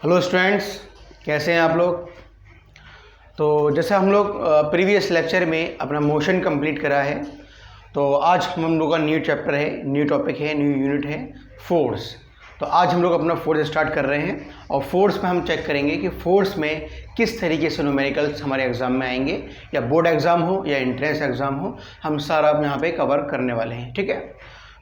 Hello students, कैसे हैं आप लोग। तो जैसे हम लोग प्रीवियस लेक्चर में अपना मोशन कंप्लीट करा है, तो आज हम लोग का न्यू चैप्टर है, न्यू टॉपिक है, न्यू यूनिट है फोर्स। तो आज हम लोग अपना फोर्स स्टार्ट कर रहे हैं और फोर्स में हम चेक करेंगे कि फोर्स में किस तरीके से न्यूमेरिकल्स हमारे एग्ज़ाम में आएंगे, या बोर्ड एग्ज़ाम हो या एंट्रेंस एग्ज़ाम हो, हम सारा यहाँ पे कवर करने वाले हैं। ठीक है,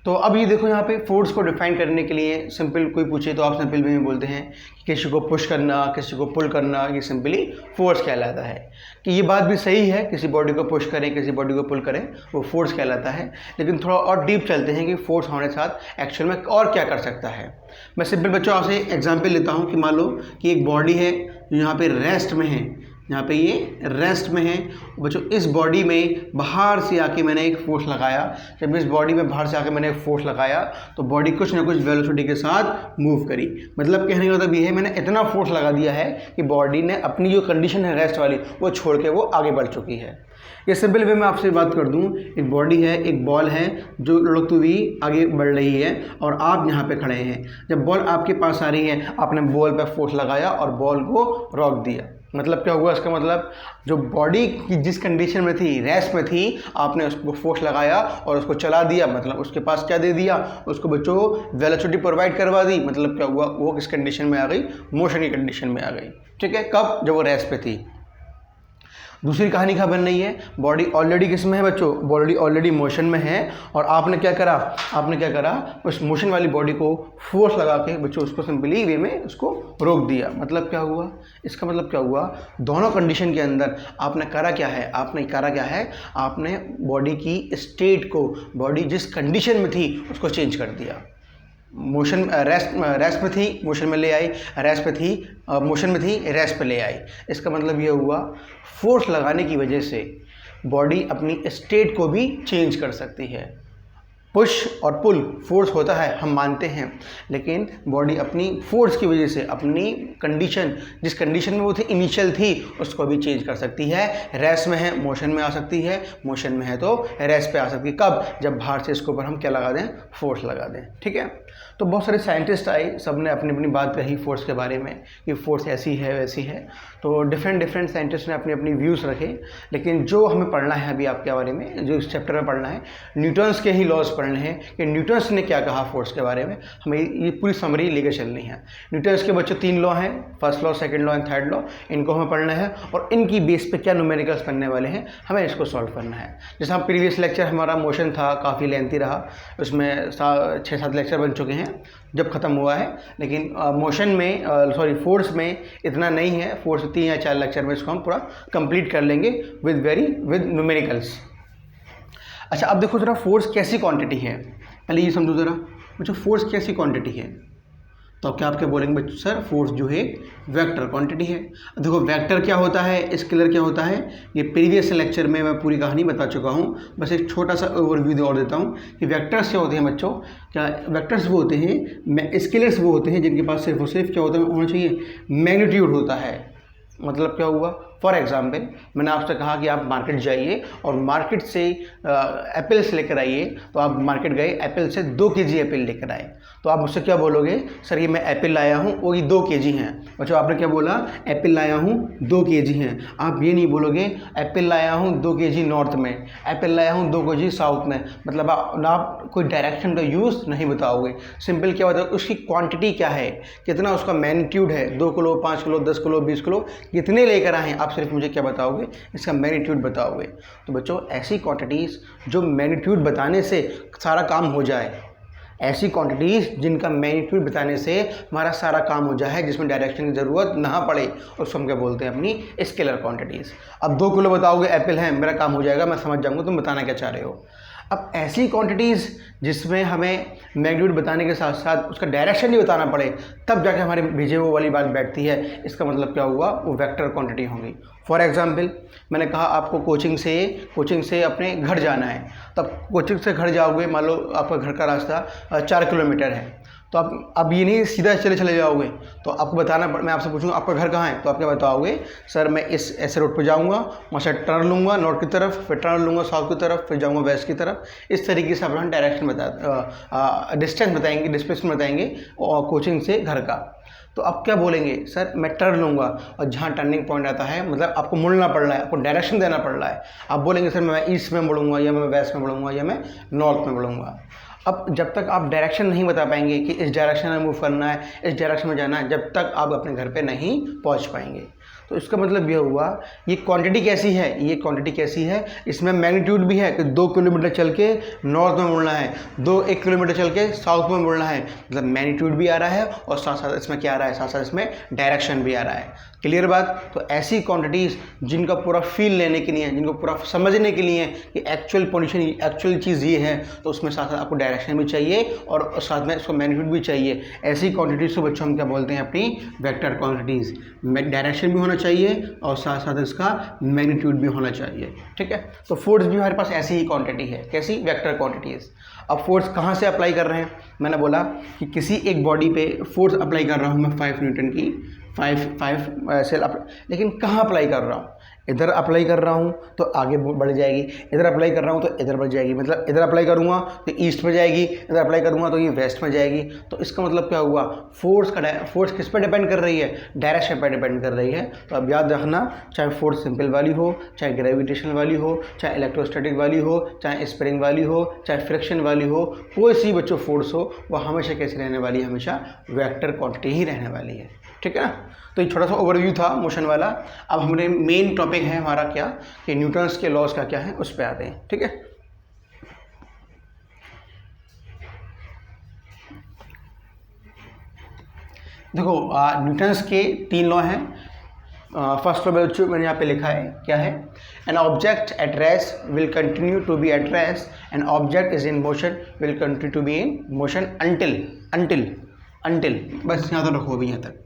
तो अब ये देखो, यहाँ पे फोर्स को डिफाइन करने के लिए सिंपल कोई पूछे तो आप सिंपल वे में बोलते हैं कि किसी को पुश करना, किसी को पुल करना, ये सिंपली फोर्स कहलाता है। कि ये बात भी सही है, किसी बॉडी को पुश करें, किसी बॉडी को पुल करें, वो फोर्स कहलाता है। लेकिन थोड़ा और डीप चलते हैं कि फोर्स हमारे साथ एक्चुअल में और क्या कर सकता है। मैं सिंपल बच्चों आपसे एग्जाम्पल लेता हूँ कि मान लो कि एक बॉडी है जो यहाँ पे रेस्ट में है, यहाँ पे ये रेस्ट में है। बच्चों इस बॉडी में बाहर से आके मैंने एक फोर्स लगाया। जब इस बॉडी में बाहर से आके मैंने एक फोर्स लगाया तो बॉडी कुछ ना कुछ वेलोसिटी के साथ मूव करी। मतलब कहने का मतलब ये है, मैंने इतना फोर्स लगा दिया है कि बॉडी ने अपनी जो कंडीशन है रेस्ट वाली, वो छोड़ के वो आगे बढ़ चुकी है। ये सिंपल वे में आपसे बात कर दूं, एक बॉडी है, एक बॉल है जो लुढ़कती हुई आगे बढ़ रही है और आप यहाँ पे खड़े हैं। जब बॉल आपके पास आ रही है, आपने बॉल पे फोर्स लगाया और बॉल को रोक दिया। मतलब क्या हुआ, इसका मतलब जो बॉडी की जिस कंडीशन में थी, रेस्ट में थी, आपने उसको फोर्स लगाया और उसको चला दिया। मतलब उसके पास क्या दे दिया, उसको बच्चों वेलोसिटी प्रोवाइड करवा दी। मतलब क्या हुआ, वो किस कंडीशन में आ गई, मोशन की कंडीशन में आ गई। ठीक है, कब, जब वो रेस्ट पे थी। दूसरी कहानी क्या बन रही है, बॉडी ऑलरेडी किस में है बच्चों, बॉडी ऑलरेडी मोशन में है और आपने क्या करा, उस मोशन वाली बॉडी को फोर्स लगा के बच्चों उसको सिंपली वे में उसको रोक दिया। मतलब क्या हुआ, इसका मतलब क्या हुआ, दोनों कंडीशन के अंदर आपने करा क्या है, आपने बॉडी की स्टेट को, बॉडी जिस कंडीशन में थी उसको चेंज कर दिया। मोशन रेस्ट में थी, मोशन में ले आई, रेस्ट पे थी, मोशन में थी, रेस्ट पे ले आई। इसका मतलब ये हुआ, फोर्स लगाने की वजह से बॉडी अपनी स्टेट को भी चेंज कर सकती है। पुश और पुल फोर्स होता है, हम मानते हैं, लेकिन बॉडी अपनी फोर्स की वजह से अपनी कंडीशन, जिस कंडीशन में वो थी, इनिशियल थी, उसको भी चेंज कर सकती है। रेस्ट में है, मोशन में आ सकती है, मोशन में है तो रेस्ट पे आ सकती है। कब, जब बाहर से इसके ऊपर हम क्या लगा दें, फोर्स लगा दें। ठीक है, तो बहुत सारे साइंटिस्ट आए, सब ने अपनी अपनी बात कही फोर्स के बारे में कि फोर्स ऐसी है वैसी है। तो डिफरेंट साइंटिस्ट ने अपनी अपनी व्यूज़ रखे। लेकिन जो हमें पढ़ना है अभी आपके बारे में, जो इस चैप्टर में पढ़ना है, न्यूटन्स के ही लॉज पढ़ने हैं कि न्यूटन्स ने क्या कहा फोर्स के बारे में। हमें ये पूरी समरी लेकर चलनी है। न्यूटन्स के बच्चों 3 लॉ हैं, first law, second law and third law. इनको हमें पढ़ना है और इनकी बेस पे क्या न्यूमेरिकल्स बनने वाले हैं, हमें इसको सॉल्व करना है। जैसे हम प्रीवियस लेक्चर, हमारा मोशन था, काफ़ी लेंथी रहा, उसमें 6-7 लेक्चर बन चुके हैं जब ख़त्म हुआ है। लेकिन मोशन में फोर्स में इतना नहीं है, फोर्स 3 या 4 लेक्चर में इसको हम पूरा कंप्लीट कर लेंगे विद न्यूमेरिकल्स। अच्छा, अब देखो ज़रा, फोर्स कैसी क्वांटिटी है, पहले ये समझो ज़रा बच्चों, फोर्स कैसी क्वांटिटी है। तो अब क्या आपके बोलेंगे बच्चों, सर फोर्स जो है वेक्टर क्वांटिटी है। देखो वेक्टर क्या होता है, स्केलर क्या होता है, ये प्रीवियस लेक्चर में मैं पूरी कहानी बता चुका हूँ। बस एक छोटा सा ओवरव्यू और देता हूँ कि वेक्टर्स क्या होते हैं बच्चों। क्या वेक्टर्स वो होते हैं, स्केलर्स वो होते हैं जिनके पास सिर्फ और सिर्फ क्या होना चाहिए, मैग्नीट्यूड होता है। मतलब क्या हुआ, फॉर एग्जाम्पल मैंने आपसे कहा कि आप मार्केट जाइए और मार्केट से एप्पल्स लेकर आइए। तो आप मार्केट गए, एप्पल से 2 kg एप्पल लेकर आए, तो आप मुझसे क्या बोलोगे, सर ये मैं एप्पल लाया हूँ, वो ये 2 kg हैं। बच्चों आपने क्या बोला, एप्पल लाया हूँ 2 kg हैं। आप ये नहीं बोलोगे एप्पल लाया हूँ 2 kg नॉर्थ में, एप्पल लाया हूँ 2 kg साउथ में। मतलब आप कोई डायरेक्शन का यूज़ नहीं बताओगे। सिंपल क्या बताओगे, उसकी क्वान्टिटी क्या है, कितना उसका मैग्नीट्यूड है, 2 किलो, 5 किलो, 10 किलो, 20 किलो, कितने लेकर आए हैं, आप सिर्फ मुझे क्या बताओगे, इसका मैग्नीट्यूड बताओगे। तो बच्चों ऐसी क्वांटिटीज़ जो मैग्नीट्यूड बताने से सारा काम हो जाए, ऐसी क्वांटिटीज़ जिनका मैग्नीट्यूड बताने से हमारा सारा काम हो जाए, जिसमें डायरेक्शन की ज़रूरत ना पड़े, उसको हम क्या बोलते हैं, अपनी स्केलर क्वांटिटीज़। अब 2 किलो बताओगे एप्पल है, मेरा काम हो जाएगा, मैं समझ जाऊँगा तुम बताना क्या चाह रहे हो। अब ऐसी क्वांटिटीज़ जिसमें हमें मैग्नीट्यूड बताने के साथ साथ उसका डायरेक्शन नहीं बताना पड़े, तब जाके हमारे भेजे वो वाली बात बैठती है। इसका मतलब क्या हुआ, वो वेक्टर क्वांटिटी होगी। फॉर एग्जांपल मैंने कहा आपको कोचिंग से अपने घर जाना है। तब कोचिंग से घर जाओगे, मान लो आपका घर का रास्ता 4 किलोमीटर है, तो आप अब ये नहीं सीधा चले जाओगे, तो आपको बताना मैं आपसे पूछूंगा आपका घर कहाँ है, तो आप क्या बताओगे, सर मैं इस ऐसे रोड पर जाऊँगा, वहाँ से टर्न लूँगा नॉर्थ की तरफ, फिर टर्न लूँगा साउथ की तरफ, फिर जाऊँगा वेस्ट की तरफ। इस तरीके से अपना डायरेक्शन डिस्टेंस बताएंगे, डिस्प्लेसमेंट बताएंगे और कोचिंग से घर का। तो आप क्या बोलेंगे, सर मैं टर्न लूँगा और जहाँ टर्निंग पॉइंट आता है मतलब आपको मुड़ना पड़ रहा है, आपको डायरेक्शन देना पड़ रहा है, आप बोलेंगे सर मैं ईस्ट में मुड़ूंगा या मैं वेस्ट में मुड़ूंगा या मैं नॉर्थ में मुड़ूंगा। अब जब तक आप डायरेक्शन नहीं बता पाएंगे कि इस डायरेक्शन में मूव करना है, इस डायरेक्शन में जाना है, जब तक आप अपने घर पे नहीं पहुंच पाएंगे। तो इसका मतलब ये हुआ, ये क्वांटिटी कैसी है, ये क्वांटिटी कैसी है, इसमें मैग्नीट्यूड भी है कि 2 किलोमीटर चल के नॉर्थ में मुड़ना है, 1 किलोमीटर चल के साउथ में मुड़ना है, मतलब मैग्नीट्यूड भी आ रहा है और साथ साथ इसमें क्या आ रहा है, साथ साथ इसमें डायरेक्शन भी आ रहा है। क्लियर बात। तो ऐसी क्वांटिटीज़ जिनका पूरा फील लेने के लिए, जिनको पूरा समझने के लिए कि एक्चुअल पोजीशन, एक्चुअल चीज़ ये है, तो उसमें साथ साथ आपको डायरेक्शन भी चाहिए और साथ में इसको मैग्नीट्यूड भी चाहिए। ऐसी क्वांटिटीज़ को बच्चों हम क्या बोलते हैं, अपनी वेक्टर क्वांटिटीज़। डायरेक्शन भी होना चाहिए और साथ साथ इसका मैग्नीट्यूड भी होना चाहिए। ठीक है, तो फोर्स भी हमारे पास ऐसी ही क्वांटिटी है, कैसी, वेक्टर क्वांटिटीज़। अब फोर्स कहाँ से अप्लाई कर रहे हैं, मैंने बोला कि किसी एक बॉडी पे फोर्स अप्लाई कर रहा हूँ मैं 5 न्यूटन की, 5 सेल लेकिन कहाँ अप्लाई कर रहा हूँ, इधर अप्लाई कर रहा हूँ तो आगे बढ़ जाएगी, इधर अप्लाई कर रहा हूँ तो इधर बढ़ जाएगी, मतलब इधर अप्लाई करूँगा तो ईस्ट में जाएगी, इधर अप्लाई करूँगा तो ये वेस्ट में जाएगी। तो इसका मतलब क्या हुआ, फोर्स किस पर डिपेंड कर रही है, डायरेक्शन पर डिपेंड कर रही है। तो अब याद रखना, चाहे फोर्स सिंपल वाली हो, चाहे ग्रेविटेशनल वाली हो, चाहे इलेक्ट्रोस्टैटिक वाली हो, चाहे स्प्रिंग वाली हो, चाहे फ्रिक्शन वाली हो, कोई सी बच्चों फोर्स हो, वह हमेशा कैसी रहने वाली है, हमेशा वेक्टर क्वांटिटी ही रहने वाली है। ठीक है ना। तो ये छोटा सा ओवरव्यू था मोशन वाला। अब हमारे मेन टॉपिक है हमारा क्या, कि न्यूटन्स के लॉज का क्या है, उस पर आते हैं। ठीक है, देखो न्यूटन्स के 3 लॉ हैं। फर्स्ट लॉ मैंने यहाँ पे लिखा है, क्या है, an object at rest will continue to be at rest, an object is in motion will continue to be in motion until. बस यहाँ तक रखो, अभी यहाँ तक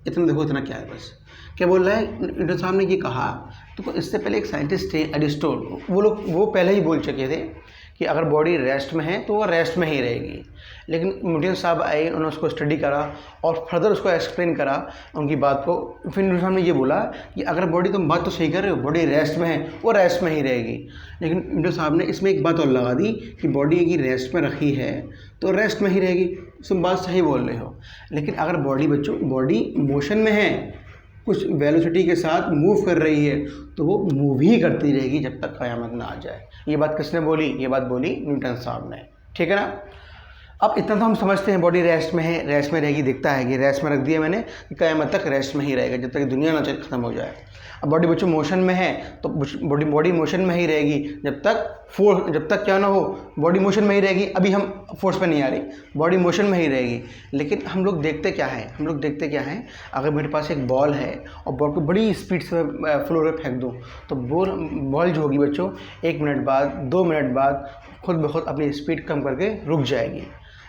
इतना देखो, इतना क्या है, बस क्या बोल रहा है न्यूटन साहब ने ये कहा। तो इससे पहले एक साइंटिस्ट थे एरिस्टोटल, वो पहले ही बोल चुके थे कि अगर बॉडी रेस्ट में है तो वो रेस्ट में ही रहेगी। लेकिन न्यूटन साहब आए, उन्होंने उसको स्टडी करा और फर्दर उसको एक्सप्लेन करा उनकी बात को। फिर न्यूटन साहब ने ये बोला कि अगर बॉडी, तुम बात तो सही कर रहे हो, बॉडी रेस्ट में है, वो रेस्ट में ही रहेगी। लेकिन न्यूटन साहब ने इसमें एक बात और लगा दी कि बॉडी की रेस्ट में रखी है तो रेस्ट में ही रहेगी। तुम बात सही बोल रहे हो, लेकिन अगर बॉडी मोशन में है, कुछ वेलोसिटी के साथ मूव कर रही है, तो वो मूव ही करती रहेगी जब तक क़यामत ना आ जाए। ये बात किसने बोली, ये बात बोली न्यूटन साहब ने। ठीक है ना। अब इतना तो हम समझते हैं, बॉडी रेस्ट में है, रेस्ट में रहेगी, दिखता है कि रेस्ट में रख दिया मैंने, कि क़यामत तक रेस्ट में ही रहेगा जब तक दुनिया ना ख़त्म हो जाए। अब बॉडी बच्चों मोशन में है तो बॉडी मोशन में ही रहेगी जब तक क्या ना हो, बॉडी मोशन में ही रहेगी। अभी हम फोर्स पे नहीं आ रही, बॉडी मोशन में ही रहेगी। लेकिन हम लोग देखते क्या हैं, अगर मेरे पास एक बॉल है और बॉल को बड़ी स्पीड से फ्लोर पे फेंक दूँ, तो बॉल जो होगी बच्चों 1 मिनट बाद, 2 मिनट बाद खुद ब खुद अपनी स्पीड कम करके रुक जाएगी।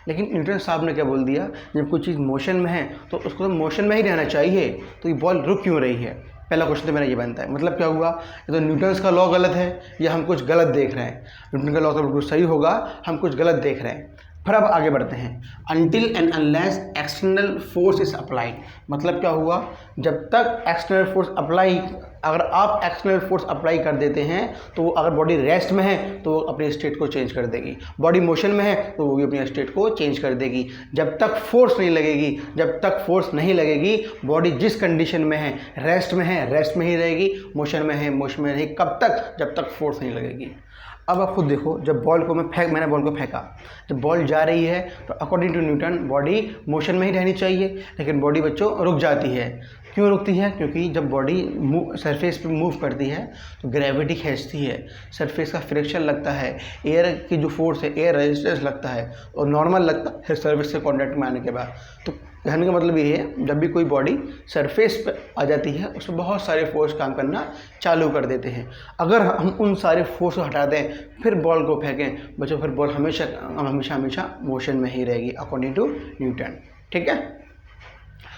लेकिन न्यूटन साहब ने क्या बोल दिया, जब कोई चीज़ मोशन में है तो उसको तो मोशन में ही रहना चाहिए, तो ये बॉल रुक क्यों रही है। पहला क्वेश्चन तो मेरा ये बनता है, मतलब क्या हुआ, ये तो न्यूटन्स का लॉ गलत है या हम कुछ गलत देख रहे हैं। न्यूटन का लॉ तो बिल्कुल सही होगा, हम कुछ गलत देख रहे हैं। फिर अब आगे बढ़ते हैं, until and unless external force is applied. मतलब क्या हुआ, जब तक एक्सटर्नल फोर्स अप्लाई, अगर आप एक्सटर्नल फोर्स अप्लाई कर देते हैं तो अगर बॉडी रेस्ट में है तो वो अपने स्टेट को चेंज कर देगी, बॉडी मोशन में है तो वो भी अपने स्टेट को चेंज कर देगी। जब तक फोर्स नहीं लगेगी, बॉडी जिस कंडीशन में है, रेस्ट में ही रहेगी, मोशन में रहेगी। कब तक, जब तक फोर्स नहीं लगेगी। अब आप खुद देखो, जब मैंने बॉल को फेंका, जब बॉल जा रही है तो according to Newton body motion में ही रहनी चाहिए, लेकिन बॉडी बच्चों रुक जाती है। क्यों रुकती है, क्योंकि जब बॉडी सरफेस पे मूव करती है तो ग्रेविटी खींचती है, सरफेस का फ्रिक्शन लगता है, एयर की जो फोर्स है, एयर रेजिस्टेंस लगता है और नॉर्मल लगता है सरफेस से कॉन्टैक्ट में आने के बाद। तो कहने का मतलब ये है, जब भी कोई बॉडी सरफेस पे आ जाती है उसमें बहुत सारे फोर्स काम करना चालू कर देते हैं। अगर हम उन सारे फोर्स को हटा दें फिर बॉल को फेंकें बच्चों, फिर बॉल हमेशा मोशन में ही रहेगी अकॉर्डिंग टू न्यूटन। ठीक है,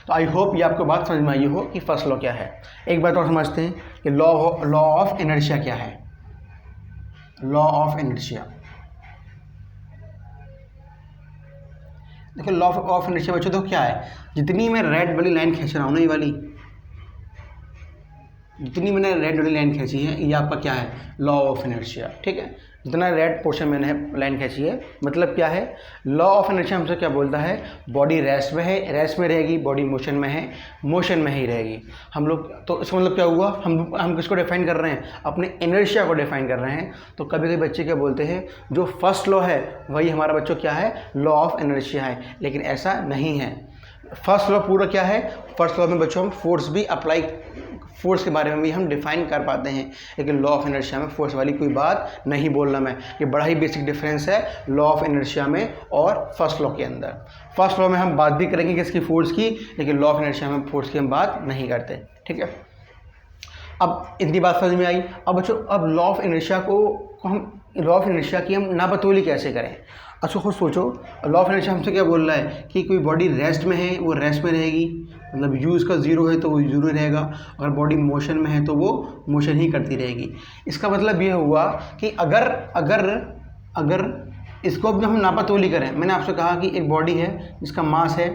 तो आई होप ये आपको बात समझ में आई हो कि फर्स्ट लॉ क्या है। एक बात और समझते हैं कि लॉ ऑफ इनर्शिया क्या है। लॉ ऑफ इनर्शिया, देखो लॉ ऑफ इनर्शिया बच्चों तो क्या है, जितनी मैं रेड वाली लाइन खींच रहा हूँ ना, ये वाली जितनी मैंने रेड वाली लाइन खींची है, ये आपका क्या है, लॉ ऑफ इनर्शिया। ठीक है, जितना रेड पोर्शन मैंने लाइन खींची है, मतलब क्या है, लॉ ऑफ इनर्शिया हमसे क्या बोलता है, बॉडी रेस्ट में है, रेस्ट में रहेगी, बॉडी मोशन में है, मोशन में ही रहेगी। हम लोग तो इसका मतलब क्या हुआ, हम किसको डिफाइन कर रहे हैं, अपने इनर्शिया को डिफाइन कर रहे हैं। तो कभी कभी बच्चे क्या बोलते हैं, जो फर्स्ट लॉ है वही हमारा बच्चों क्या है, लॉ ऑफ इनर्शिया है, लेकिन ऐसा नहीं है। फर्स्ट लॉ पूरा क्या है, फर्स्ट लॉ में बच्चों हम फोर्स भी अप्लाई, फोर्स के बारे में भी हम डिफाइन कर पाते हैं, लेकिन लॉ ऑफ इनर्शिया में फोर्स वाली कोई बात नहीं बोलना मैं। ये बड़ा ही बेसिक डिफरेंस है लॉ ऑफ इनर्शिया में और फर्स्ट लॉ के अंदर। फर्स्ट लॉ में हम बात भी करेंगे किसकी, फोर्स की, लेकिन लॉ ऑफ इनर्शिया में फोर्स की हम बात नहीं करते। ठीक है, अब इतनी बात समझ में आई। अब बच्चों, अब लॉ ऑफ इनर्शिया को हम, लॉ ऑफ इनर्शिया की हम नापतोली कैसे करें। अच्छा खुद सोचो, लॉ ऑफ इनर्शिया हमसे क्या बोल रहा है कि कोई बॉडी रेस्ट में है वो रेस्ट में रहेगी, मतलब यू इसका ज़ीरो है तो वो ज़ीरो रहेगा, अगर बॉडी मोशन में है तो वो मोशन ही करती रहेगी। इसका मतलब ये हुआ कि अगर अगर अगर इसको भी हम नापतोली करें, मैंने आपसे कहा कि एक बॉडी है जिसका मास है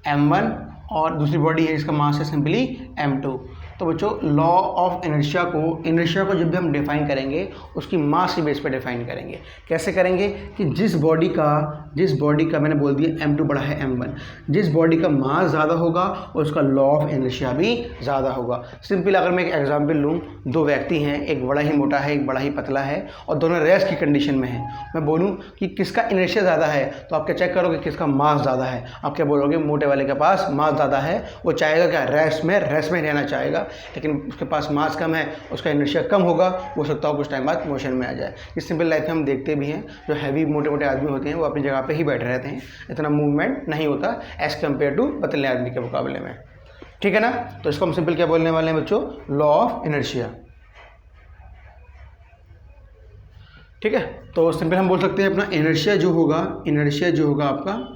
m1 और दूसरी बॉडी है जिसका मास है सिंपली m2। तो बच्चों लॉ ऑफ इनर्शिया को जब भी हम डिफाइन करेंगे उसकी मास के बेस पे डिफाइन करेंगे। कैसे करेंगे कि जिस बॉडी का मैंने बोल दिया m2 बड़ा है m1, जिस बॉडी का मास ज़्यादा होगा उसका लॉ ऑफ इनर्शिया भी ज़्यादा होगा। सिंपल अगर मैं एक एग्जांपल लूँ, दो व्यक्ति हैं, एक बड़ा ही मोटा है, एक बड़ा ही पतला है और दोनों रेस्ट की कंडीशन में हैं। मैं बोलूँ कि किसका इनर्शिया ज़्यादा है, तो आप क्या चेक करोगे किसका मास ज़्यादा है। आप क्या बोलोगे, मोटे वाले के पास मास ज़्यादा है, वो चाहेगा क्या, रेस्ट में रहना चाहेगा, लेकिन उसके पास मास कम है, उसका इनर्शिया कम होगा, हो सकता हो कुछ टाइम बाद मोशन में आ जाए। इस सिंपल लाइफ में हम देखते भी हैं, जो हैवी मोटे मोटे आदमी होते हैं वो अपनी जगह पे ही बैठे रहते हैं, इतना मूवमेंट नहीं होता एज़ कम्पेयर टू पतले आदमी के मुकाबले में। ठीक है ना, तो इसको हम सिंपल क्या बोलने वाले हैं बच्चों, लॉ ऑफ इनर्शिया। ठीक है, तो सिंपल हम बोल सकते हैं अपना इनर्शिया जो होगा आपका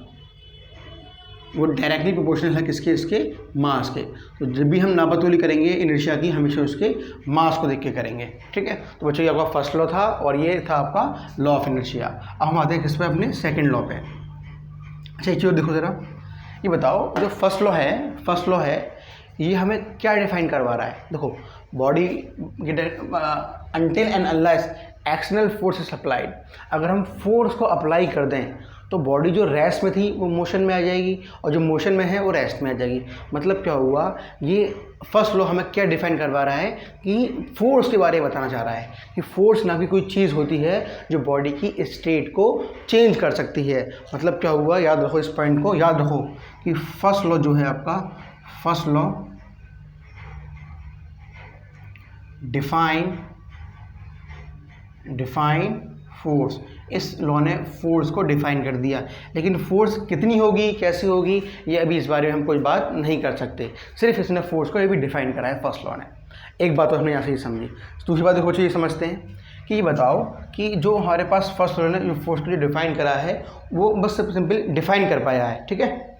वो डायरेक्टली प्रोपोर्शनल है किसके, इसके मास के। तो जब भी हम नापतोली करेंगे इनर्शिया की, हमेशा उसके मास को देख के करेंगे। ठीक है, तो बच्चों ये आपका फर्स्ट लॉ था और ये था आपका लॉ ऑफ इनर्शिया। अब हम आते हैं किस पे, अपने सेकंड लॉ पे। अच्छा एक चीज़ देखो ज़रा, ये बताओ जो फर्स्ट लॉ है ये हमें क्या डिफाइन करवा रहा है। देखो body until and unless external force is applied, अगर हम फोर्स को अप्लाई कर दें तो बॉडी जो रेस्ट में थी वो मोशन में आ जाएगी और जो मोशन में है वो रेस्ट में आ जाएगी। मतलब क्या हुआ, ये फर्स्ट लॉ हमें क्या डिफाइन करवा रहा है कि फोर्स के बारे में बताना चाह रहा है कि फोर्स ना कि कोई चीज़ होती है जो बॉडी की स्टेट को चेंज कर सकती है। मतलब क्या हुआ, याद रखो, इस पॉइंट को याद रखो कि फर्स्ट लॉ जो है आपका, फर्स्ट लॉ डिफाइन फोर्स, इस लॉ ने फोर्स को डिफाइन कर दिया, लेकिन फोर्स कितनी होगी, कैसी होगी, ये अभी इस बारे में हम कोई बात नहीं कर सकते। सिर्फ इसने फोर्स को ये भी डिफाइन करा है फर्स्ट लॉ ने। एक बात तो हमने यहाँ से ही समझी। दूसरी बात देखो, ये समझते हैं कि ये बताओ कि जो हमारे पास फर्स्ट लॉ ने जो फोर्स को जो डिफाइन करा है वो बस सिंपल डिफाइन कर पाया है। ठीक है,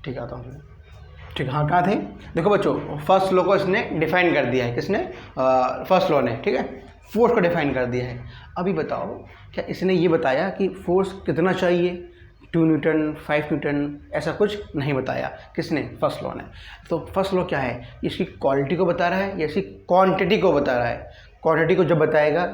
ठीक आता हूँ। ठीक, हाँ कहाँ थे, देखो बच्चों फर्स्ट लॉ को इसने डिफाइन कर दिया है, किसने, फर्स्ट लॉ ने। ठीक है, फोर्स को डिफाइन कर दिया है। अभी बताओ क्या इसने ये बताया कि फोर्स कितना चाहिए, 2 न्यूटन 5 न्यूटन, ऐसा कुछ नहीं बताया। किसने, फर्स्ट लॉ ने। तो फर्स्ट लॉ क्या है, इसकी क्वालिटी को बता रहा है या इसकी क्वांटिटी को बता रहा है। क्वांटिटी को जब बताएगा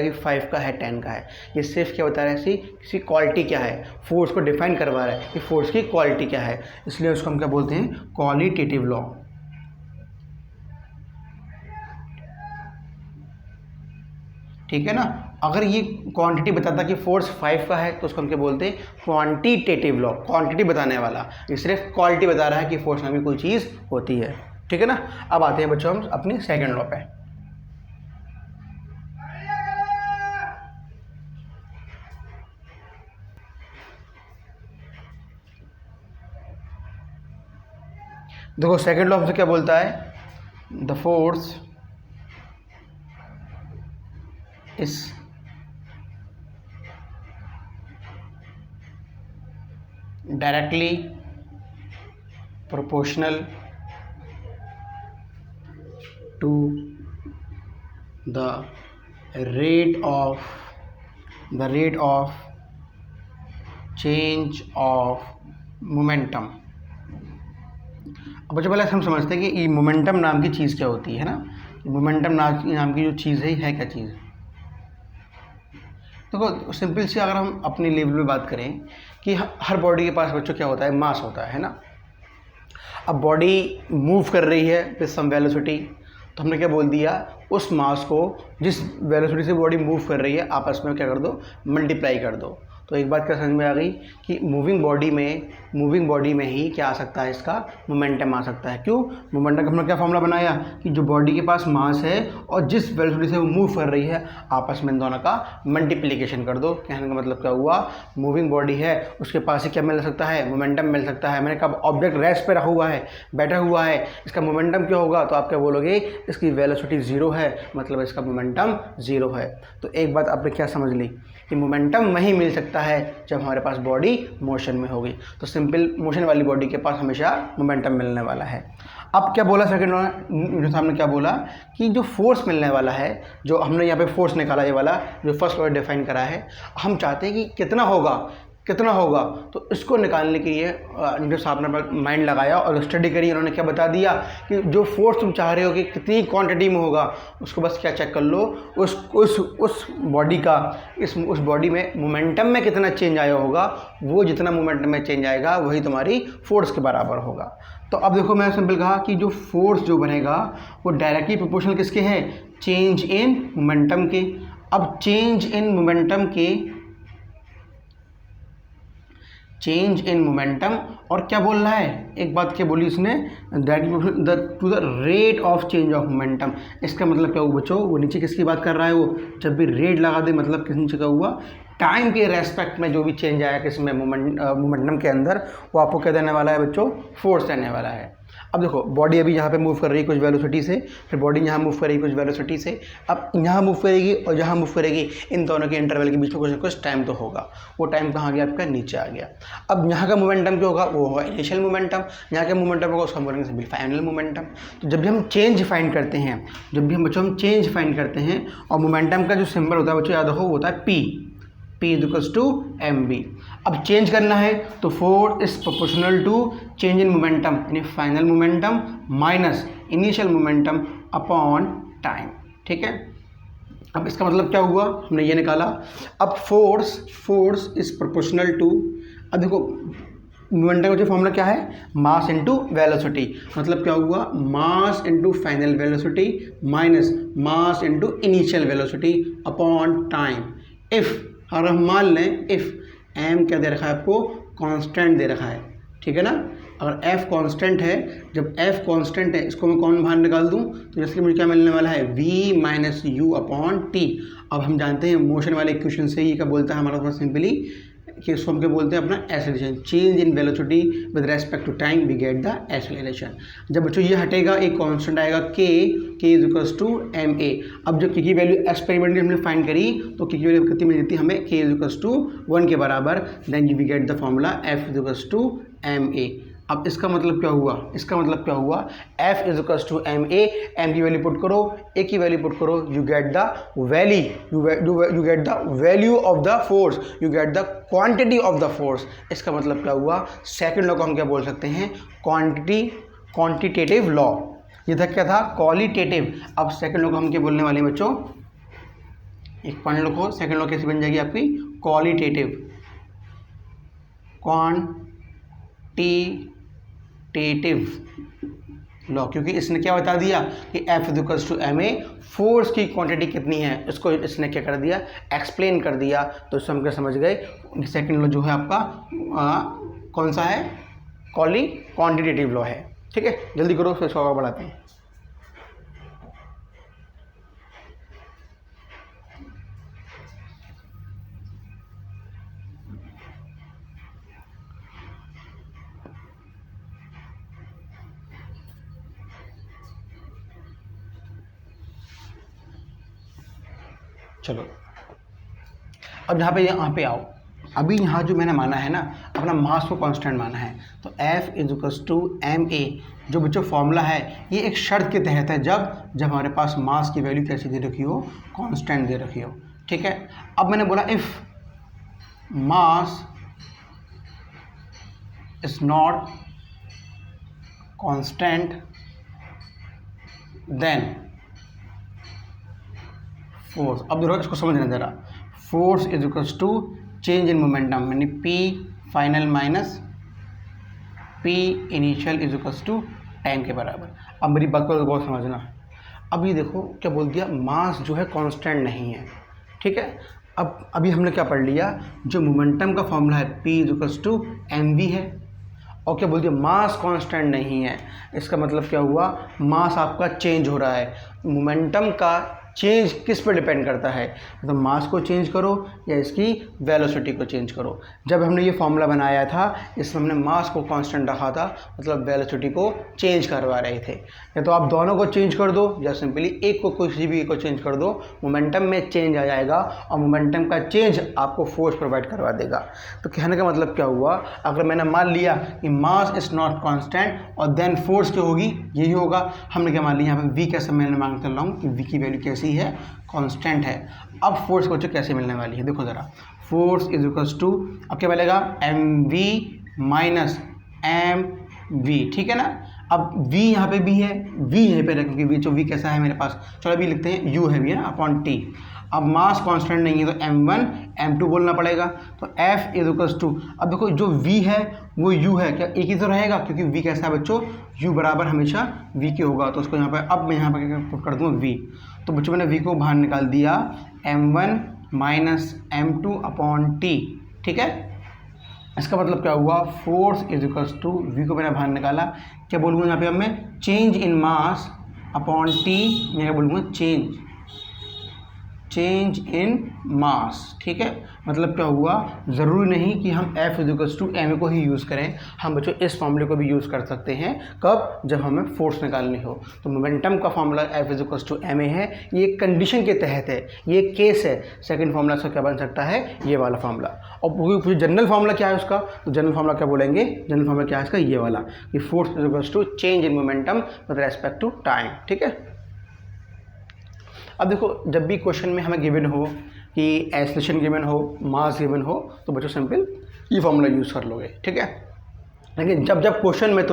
कि 5 का है 10 का है, ये सिर्फ क्या बता रहा है, इसकी क्वालिटी क्या है, फोर्स को डिफाइन करवा रहा है कि फोर्स की क्वालिटी क्या है, इसलिए उसको हम क्या बोलते हैं, क्वालिटेटिव लॉ। ठीक है ना, अगर ये क्वांटिटी बताता कि फोर्स 5 का है तो उसको हम क्या बोलते हैं, क्वांटिटेटिव लॉ, क्वांटिटी बताने वाला। ये सिर्फ क्वालिटी बता रहा है कि फोर्स में भी कोई चीज़ होती है। ठीक है ना, अब आते हैं बच्चों हम अपनी सेकेंड लॉ पे। देखो सेकेंड लॉ हमसे क्या बोलता है, the force is directly proportional to the rate of change of momentum. अब बच्चों पहले हम समझते हैं कि ये मोमेंटम नाम की चीज़ क्या होती है ना। मोमेंटम नाम की जो चीज़ है क्या चीज़। देखो सिंपल सी अगर हम अपनी लेवल में बात करें कि हर बॉडी के पास बच्चों क्या होता है, मास होता है ना। अब बॉडी मूव कर रही है विद सम वेलोसिटी, तो हमने क्या बोल दिया, उस मास को जिस वेलोसिटी से बॉडी मूव कर रही है आपस में क्या कर दो, मल्टीप्लाई कर दो। तो एक बात क्या समझ में आ गई कि मूविंग बॉडी में ही क्या आ सकता है, इसका मोमेंटम आ सकता है। क्यों? मोमेंटम का हमने क्या फॉर्मूला बनाया कि जो बॉडी के पास मास है और जिस वेलोसिटी से वो मूव कर रही है आपस में इन दोनों का मल्टीप्लिकेशन कर दो। कहने का मतलब क्या हुआ, मूविंग बॉडी है उसके पास ही क्या मिल सकता है, मोमेंटम मिल सकता है। मैंने कहा ऑब्जेक्ट रेस्ट पे रखा हुआ है, बैठा हुआ है, इसका मोमेंटम क्या होगा, तो आप क्या बोलोगे, इसकी वेलोसिटी ज़ीरो है, मतलब इसका मोमेंटम ज़ीरो है। तो एक बात आपने क्या समझ ली कि मोमेंटम वहीं मिल सकता है जब हमारे पास बॉडी मोशन में होगी। तो सिंपल मोशन वाली बॉडी के पास हमेशा मोमेंटम मिलने वाला है। अब क्या बोला सेकंड सामने क्या बोला कि जो फोर्स मिलने वाला है, जो हमने यहाँ पे फोर्स निकाला ये वाला जो फर्स्ट लॉ डिफाइन करा है, हम चाहते हैं कि कितना होगा। तो इसको निकालने के लिए जो साहब ने माइंड लगाया और स्टडी करी, उन्होंने क्या बता दिया कि जो फोर्स तुम चाह रहे हो कि कितनी क्वांटिटी में होगा, उसको बस क्या चेक कर लो, उस बॉडी का उस बॉडी में मोमेंटम में कितना चेंज आया होगा, वो जितना मोमेंटम में चेंज आएगा वही तुम्हारी फोर्स के बराबर होगा। तो अब देखो मैंने सिंपल कहा कि जो फोर्स जो बनेगा वो डायरेक्टली प्रोपोर्शनल किसके है, चेंज इन मोमेंटम के। अब चेंज इन मोमेंटम और क्या बोल रहा है, एक बात क्या बोली इसने, to the rate of change of momentum. इसका मतलब क्या हुआ बच्चों, वो नीचे किसकी बात कर रहा है, वो जब भी रेट लगा दे मतलब किस नीचे का हुआ, टाइम के रेस्पेक्ट में जो भी चेंज आया किस में मोमेंटम के अंदर, वो आपको क्या देने वाला है बच्चों, फोर्स देने वाला है। अब देखो बॉडी अभी यहाँ पे मूव कर रही है कुछ वेलोसिटी से, फिर बॉडी यहाँ मूव करेगी कुछ वेलोसिटी से, अब यहाँ मूव करेगी और जहाँ मूव करेगी, इन दोनों के इंटरवल के बीच में कुछ ना कुछ टाइम तो होगा। वो टाइम कहाँ गया आपका, नीचे आ गया। अब यहाँ का मोमेंटम क्या होगा, वो होगा इनिशियल मोमेंटम। यहाँ का मोमेंटम होगा उसका बोलेंगे सिंपल फाइनल मोमेंटम। तो जब भी हम चेंज फाइंड करते हैं, और मोमेंटम का जो सिंबल होता है बच्चों याद रखो, वो होता है P इक्वल्स टू mv। अब चेंज करना है तो force is proportional to change in momentum, यानी final momentum minus initial momentum upon time. ठीक है, अब इसका मतलब क्या हुआ, हमने ये निकाला। अब फोर्स इज प्रोपोर्शनल टू, अब देखो मोमेंटम का जो फॉर्मूला क्या है, मास इनटू वेलोसिटी। मतलब क्या हुआ, mass into final velocity minus mass into initial velocity upon time. If, और हम मान लें इफ़ m क्या दे रखा है आपको, कांस्टेंट दे रखा है, ठीक है ना। अगर f कांस्टेंट है, जब f कांस्टेंट है इसको मैं कौन बाहर निकाल दूं, तो जैसे मुझे क्या मिलने वाला है, v minus u upon T. अब हम जानते हैं मोशन वाले इक्वेशन से ये क्या बोलता है हमारा पास सिंपली, कि इसको हम क्या बोलते हैं अपना acceleration, change in velocity with respect to time we get the acceleration. जब बच्चों ये हटेगा एक कांस्टेंट आएगा k is equals to ma। अब जब k की वैल्यू एक्सपेरिमेंट में हमने फाइंड करी तो k की वैल्यू कितनी मिल जाती है हमें, k इज इक्वल्स टू 1 के बराबर, then we get the formula f is equals to ma। अब इसका मतलब क्या हुआ, f is equals to ma, m की वैल्यू पुट करो, a की वैल्यू पुट करो, you get the value of the force, you get the quantity of the force. इसका मतलब क्या हुआ, सेकंड लॉ को हम क्या बोल सकते हैं, क्वांटिटेटिव लॉ। ये था क्या था, क्वालिटेटिव। अब सेकंड लॉ को हम क्या बोलने वाले हैं बच्चों, एक पॉइंट लिखो, सेकंड लॉ कैसे बन जाएगी आपकी, क्वालिटेटिव लॉ, क्योंकि इसने क्या बता दिया कि f equals to ma, force की क्वांटिटी कितनी है इसको इसने क्या कर दिया, एक्सप्लेन कर दिया। तो इससे हम क्या समझ गए, सेकंड लॉ जो है आपका कौन सा है, क्वांटिटेटिव लॉ है। ठीक है, जल्दी करो फिर इसको आगे बढ़ाते हैं। चलो अब यहाँ पे आओ। अभी यहाँ जो मैंने माना है ना, अपना मास को कांस्टेंट माना है। तो F इज टू ma, जो बच्चों फॉर्मूला है ये एक शर्त के तहत है, जब हमारे पास मास की वैल्यू कैसी दे रखी हो, कांस्टेंट दे रखी हो। ठीक है, अब मैंने बोला if mass is not constant then force. अब देखो इसको समझना ज़रा, force is equals to change in momentum, यानी P final minus P initial is equals to time के बराबर। अब मेरी बात को बहुत समझना। अब ये देखो क्या बोल दिया, मास जो है कांस्टेंट नहीं है। ठीक है, अब अभी हमने क्या पढ़ लिया, जो मोमेंटम का फॉर्मूला है P is equals to mv है, और क्या बोल दिया, मास कांस्टेंट नहीं है। इसका मतलब क्या हुआ, मास आपका चेंज हो रहा है। मोमेंटम का चेंज किस पर डिपेंड करता है, मतलब मास को चेंज करो या इसकी वेलोसिटी को चेंज करो। जब हमने ये फॉर्मूला बनाया था इसमें हमने मास को कांस्टेंट रखा था, मतलब वेलोसिटी को चेंज करवा रहे थे। या तो आप दोनों को चेंज कर दो या सिंपली एक को, किसी भी एक को चेंज कर दो, मोमेंटम में चेंज आ जाएगा और मोमेंटम का चेंज आपको फोर्स प्रोवाइड करवा देगा। तो कहने का मतलब क्या हुआ, अगर मैंने मान लिया कि मास इज नॉट कांस्टेंट और देन फोर्स क्या होगी, यही होगा। हमने क्या मान लिया, यहाँ पे v कैसे मैंने मांग कर रहा हूँ कि v की वैल्यू कैसी है, कांस्टेंट है। अब फोर्स को कैसे मिलने वाली है, देखो ज़रा, फोर्स इज इक्वल्स टू, अब क्या मिलेगा, mv माइनस mv। ठीक है ना, अब v यहाँ पे भी है, v यहीं पे रखें क्योंकि v कैसा है मेरे पास, चलो अभी लिखते हैं u है भी है ना अपॉन t। अब मास कांस्टेंट नहीं है तो m1 m2 बोलना पड़ेगा। तो f इज इक्वल्स टू, अब देखो जो v है वो u है, क्या एक ही तो रहेगा क्योंकि v कैसा है बच्चों, u बराबर हमेशा v के होगा। तो उसको यहाँ पर, अब मैं यहाँ पर पुट कर दूँ v, तो बच्चों मैंने v को बाहर निकाल दिया, m1 minus m2 upon t। ठीक है, इसका मतलब क्या हुआ, force is equals to, v को मैंने बाहर निकाला, क्या बोलूँगा यहाँ पे अब मैं, change in mass upon t, मैं क्या बोलूँगा, चेंज इन मास। ठीक है, मतलब क्या हुआ, ज़रूरी नहीं कि हम F is equals to M को ही यूज़ करें, हम बच्चों इस फॉर्मूले को भी यूज़ कर सकते हैं। कब, जब हमें फोर्स निकालनी हो। तो मोमेंटम का formula F is equals to M है, ये कंडीशन के तहत है, ये केस है। सेकंड फॉर्मूला इसका क्या बन सकता है, ये वाला फॉर्मूला। और जनरल फॉर्मूला क्या है उसका, तो जनरल फॉर्मूला क्या बोलेंगे, जनरल फॉर्मूला क्या है इसका, ये वाला, कि force is equals to change in momentum with respect to time. ठीक है, अब देखो जब भी क्वेश्चन में हमें गिवन हो कि एक्सेलरेशन गिवन हो, मास गिवन हो, तो बच्चों सिंपल ये फॉर्मूला यूज़ कर लोगे। ठीक है, लेकिन जब क्वेश्चन में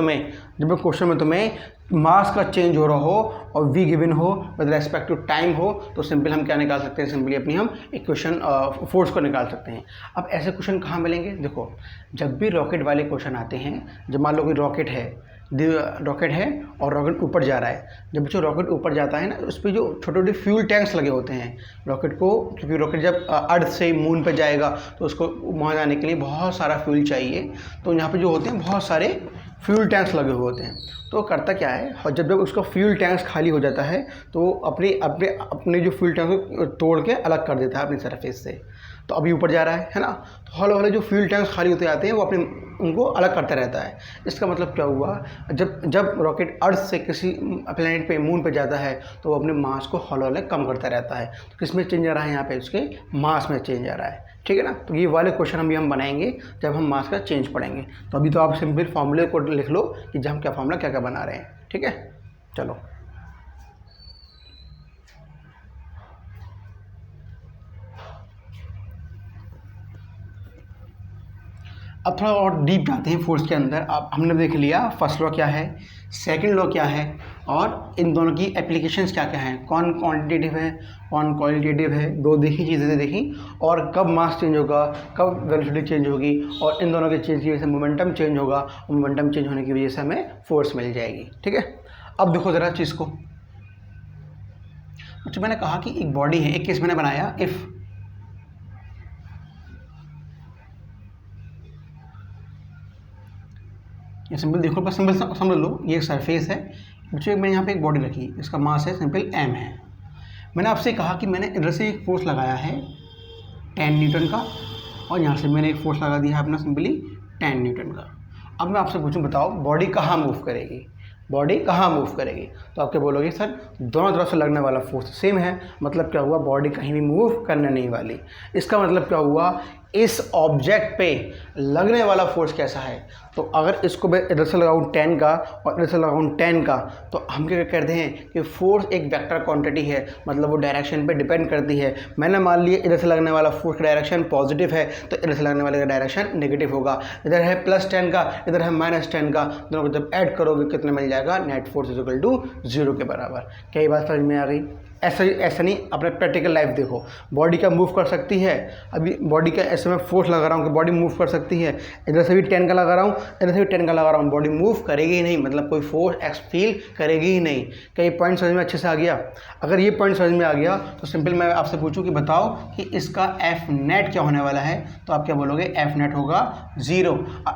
तुम्हें मास का चेंज हो रहा हो और v गिवन हो विद रेस्पेक्ट टू टाइम हो, तो सिंपल हम क्या निकाल सकते हैं, सिंपली अपनी हम इक्वेशन फोर्स को निकाल सकते हैं। अब ऐसे क्वेश्चन कहाँ मिलेंगे, देखो जब भी रॉकेट वाले क्वेश्चन आते हैं, जब मान लो कि रॉकेट है और रॉकेट ऊपर जा रहा है, जब जो रॉकेट ऊपर जाता है ना, उस पर जो छोटे छोटे फ्यूल टैंक्स लगे होते हैं रॉकेट को, क्योंकि रॉकेट जब अर्थ से मून पर जाएगा तो उसको वहाँ जाने के लिए बहुत सारा फ्यूल चाहिए। तो यहाँ पे जो होते हैं बहुत सारे फ्यूल टैंक्स लगे हुए होते हैं। तो करता क्या है, और जब उसका फ्यूल टैंक्स खाली हो जाता है तो अपने जो फ्यूल टैंक को तोड़ के अलग कर देता है अपनी सरफेस से। तो अभी ऊपर जा रहा है ना, तो हौले हौले जो फ्यूल टैंक्स खाली होते जाते हैं वो उनको अलग करता रहता है। इसका मतलब क्या हुआ, जब रॉकेट अर्थ से किसी प्लेनेट पे, मून पे जाता है, तो वो अपने मास को हौले हौले कम करता रहता है। तो किस में चेंज आ रहा है, यहाँ पे उसके मास में चेंज आ रहा है। ठीक है ना, तो ये वाले क्वेश्चन हम बनाएंगे जब हम मास का चेंज पढ़ेंगे। तो अभी तो आप सिंपल फॉर्मूले को लिख लो कि जब हम क्या फॉर्मूला क्या बना रहे हैं। ठीक है, चलो अब थोड़ा और डीप जाते हैं फोर्स के अंदर। अब हमने देख लिया फर्स्ट लॉ क्या है, सेकंड लॉ क्या है, और इन दोनों की एप्लीकेशंस क्या क्या हैं, कौन क्वांटिटेटिव है कौन क्वालिटेटिव है, दो देखी चीज़ें देखी, और कब मास चेंज होगा, कब वेलोसिटी चेंज होगी, और इन दोनों के चेंज की वजह से मोमेंटम चेंज होगा, और मोमेंटम चेंज होने की वजह से हमें फोर्स मिल जाएगी। ठीक है, अब देखो ज़रा चीज़ को, तो मैंने कहा कि एक बॉडी है, एक केस मैंने बनाया, इफ़ ये सिंपल देखो, बस सिंपल समझ लो, ये एक सरफेस है बच्चों, मैंने यहाँ पे एक बॉडी रखी, इसका मास है सिंपल m है। मैंने आपसे कहा कि मैंने इधर से एक फोर्स लगाया है 10 न्यूटन का, और यहाँ से मैंने एक फोर्स लगा दिया है अपना सिंपली 10 न्यूटन का। अब मैं आपसे पूछूं, बताओ बॉडी कहाँ मूव करेगी, तो आप क्या बोलोगे, सर दोनों तरफ से लगने वाला फोर्स सेम है, मतलब क्या हुआ, बॉडी कहीं भी मूव करने नहीं वाली। इसका मतलब क्या हुआ इस ऑब्जेक्ट पे लगने वाला फोर्स कैसा है। तो अगर इसको मैं इधर से लगाऊँ 10 का और इधर से लगाऊँ 10 का, तो हम क्या कहते हैं कि फोर्स एक वेक्टर क्वांटिटी है, मतलब वो डायरेक्शन पे डिपेंड करती है। मैंने मान लिया इधर से लगने वाला फोर्स का डायरेक्शन पॉजिटिव है, तो इधर से लगने वाले का डायरेक्शन नेगेटिव होगा। इधर है +10 का, इधर है -10 का, दोनों को जब ऐड करोगे कितने मिल जाएगा, net force is equal to 0 के बराबर। क्या ये बात समझ में आ गई। ऐसा नहीं, अपने प्रैक्टिकल लाइफ देखो, बॉडी का मूव कर सकती है। अभी बॉडी का ऐसे मैं फोर्स लगा रहा हूँ कि बॉडी मूव कर सकती है। इधर से भी 10 का लगा रहा हूँ, इधर से भी 10 का लगा रहा हूँ, बॉडी मूव करेगी ही नहीं, मतलब कोई फोर्स एक्स फील करेगी ही नहीं। क्या ये पॉइंट समझ में अच्छे से आ गया। अगर ये पॉइंट समझ में आ गया तो सिंपल मैं आपसे पूछूँ कि बताओ कि इसका एफ नेट क्या होने वाला है, तो आप क्या बोलोगे, एफ नेट होगा 0।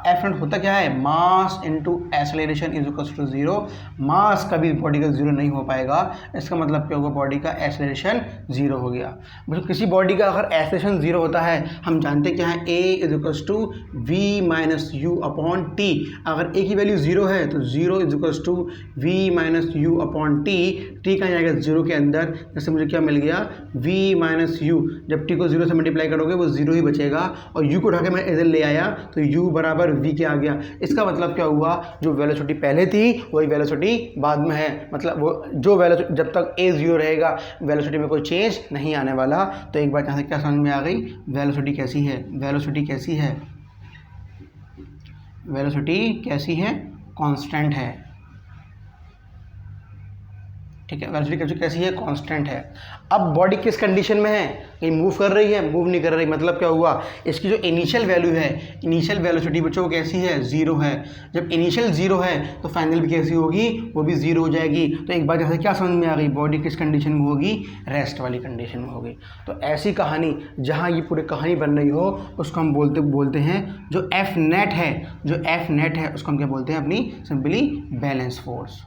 एफ नेट होता क्या है, mass into acceleration is equal to 0। Mass कभी बॉडी का 0 नहीं हो पाएगा, इसका मतलब क्या होगा, बॉडी का एक्सेलरेशन 0 हो गया। मतलब किसी बॉडी का अगर एक्सेलरेशन 0 होता है, हम जानते क्या है, a is equal to v minus u upon t. अगर a की वैल्यू 0 है तो 0 is equal to v minus u upon t. T कहाँ जाएगा 0 के अंदर, जैसे मुझे क्या मिल गया, v माइनस यू। जब t को 0 से मल्टीप्लाई करोगे वो 0 ही बचेगा, और u को उठा के मैं इधर ले आया तो u बराबर v के आ गया। इसका मतलब क्या हुआ, जो वेलोसिटी पहले थी वही वेलोसिटी बाद में है। मतलब वो जो वेलोसिटी जब तक a 0 रहेगा वेलोसिटी में कोई चेंज नहीं आने वाला। तो एक बात यहाँ से क्या समझ में आ गई, वेलोसिटी कैसी है, वेलोसिटी कैसी है, वेलोसिटी कैसी है, कांस्टेंट है। ठीक है, वेलोसिटी कैसी है, कांस्टेंट है। अब बॉडी किस कंडीशन में है, कहीं मूव कर रही है, मूव नहीं कर रही, मतलब क्या हुआ, इसकी जो इनिशियल वैल्यू है, इनिशियल वेलोसिटी बच्चों कैसी है, 0 है। जब इनिशियल 0 है तो फाइनल भी कैसी होगी, वो भी 0 हो जाएगी। तो एक बात यहाँ से क्या समझ में आ गई, बॉडी किस कंडीशन में होगी, रेस्ट वाली कंडीशन में होगी। तो ऐसी कहानी जहाँ ये पूरी कहानी बन रही हो उसको हम बोलते हैं जो एफ नेट है, जो एफ नेट है उसको हम क्या बोलते हैं, अपनी simply balance force.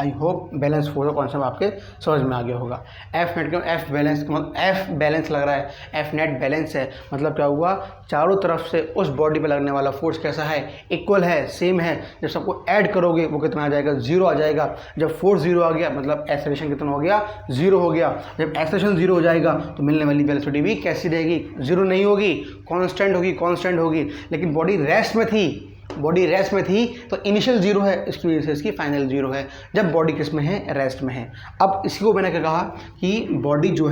I hope balance force का कॉन्सेप्ट आपके समझ में आ गया होगा। एफ नेट क्यों, एफ बैलेंस मतलब एफ बैलेंस लग रहा है, एफ नेट बैलेंस है, मतलब क्या हुआ, चारों तरफ से उस बॉडी पे लगने वाला फोर्स कैसा है, इक्वल है, सेम है। जब सबको ऐड करोगे वो कितना आ जाएगा, 0 आ जाएगा। जब फोर्स 0 आ गया मतलब एक्सेलरेशन कितना हो गया, 0 हो गया। जब एक्सेलरेशन 0 हो जाएगा तो मिलने वाली वेलोसिटी भी कैसी रहेगी, 0 नहीं होगी, कांस्टेंट होगी, कांस्टेंट होगी। लेकिन बॉडी रेस्ट में थी, बॉडी रेस्ट में थी तो इनिशियल 0 है, इसकी वजह से इसकी फाइनल 0 है। जब बॉडी किस में है, रेस्ट में है। अब इसको मैंने क्या कहा कि बॉडी जो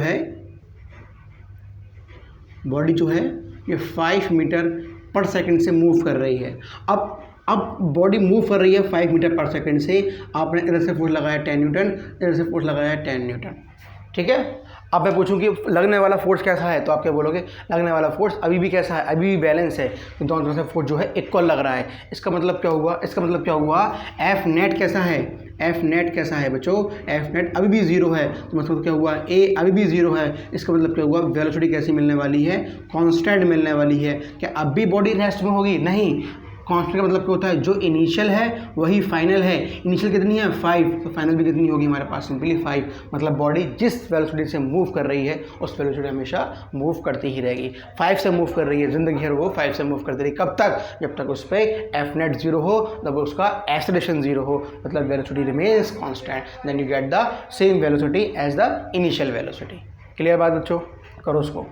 है ये 5 मीटर पर सेकंड से मूव कर रही है। अब बॉडी मूव कर रही है 5 मीटर पर सेकंड से। आपने इधर से फोर्स लगाया 10 न्यूटन, इधर से फोर्स लगाया 10 न्यूटन, ठीक है। अब मैं पूछूं कि लगने वाला फोर्स कैसा है, तो आप क्या बोलोगे, लगने वाला फोर्स अभी भी कैसा है, अभी भी बैलेंस है, तो दोनों तरफ से फोर्स जो है इक्वल लग रहा है। इसका मतलब क्या हुआ, इसका मतलब क्या हुआ, एफ नेट कैसा है, एफ नेट कैसा है बच्चों, एफ नेट अभी भी 0 है। तो मतलब क्या हुआ, ए अभी भी 0 है। इसका मतलब क्या हुआ, वेलोसिटी कैसी मिलने वाली है, कांस्टेंट मिलने वाली है। क्या अब भी बॉडी रेस्ट में होगी, नहीं। कांस्टेंट का मतलब क्या होता है, जो इनिशियल है वही फाइनल है। इनिशियल कितनी है, 5, तो फाइनल भी कितनी होगी हमारे पास, सिंपली 5। मतलब बॉडी जिस वेलोसिटी से मूव कर रही है उस वेलोसिटी हमेशा मूव करती ही रहेगी। 5 से मूव कर रही है, जिंदगी भर वो 5 से मूव करती रही। कब तक, जब तक उस पर एफ नेट 0 हो, तब उसका एक्सेलरेशन 0 हो, मतलब velocity remains constant, then you get the same velocity as the initial velocity. Clear बात बच्चों, करो उसको।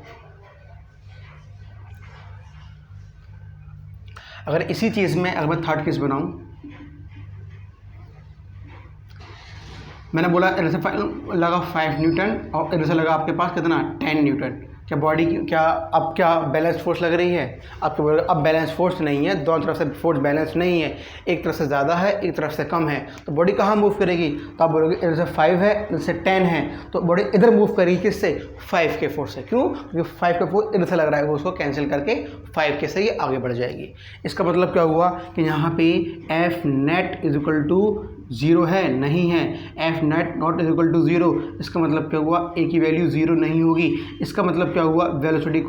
अगर इसी चीज़ में अगर मैं थर्ड केस बनाऊं, मैंने बोला इधर से लगा 5 न्यूटन और इधर से लगा आपके पास कितना, 10 न्यूटन। क्या बॉडी क्या बैलेंस फोर्स लग रही है, आपके बोलोगे अब बैलेंस फोर्स नहीं है, दोनों तरफ से फोर्स बैलेंस नहीं है, एक तरफ से ज़्यादा है एक तरफ से कम है, तो बॉडी कहाँ मूव करेगी, तो आप बोलोगे इधर से 5 है इधर से 10 है, तो बॉडी इधर मूव करेगी, किससे, 5 के फोर्स से। क्यों, क्योंकि 5 का फोर्स इधर से लग रहा है, वो उसको कैंसिल करके 5 के से ये आगे बढ़ जाएगी। इसका मतलब क्या हुआ कि यहाँ पे F net is equal to 0 है, नहीं है, F net not is equal to 0। इसका मतलब क्या हुआ, ए की वैल्यू 0 नहीं होगी। इसका मतलब क्या हुआ, वेलोसिटी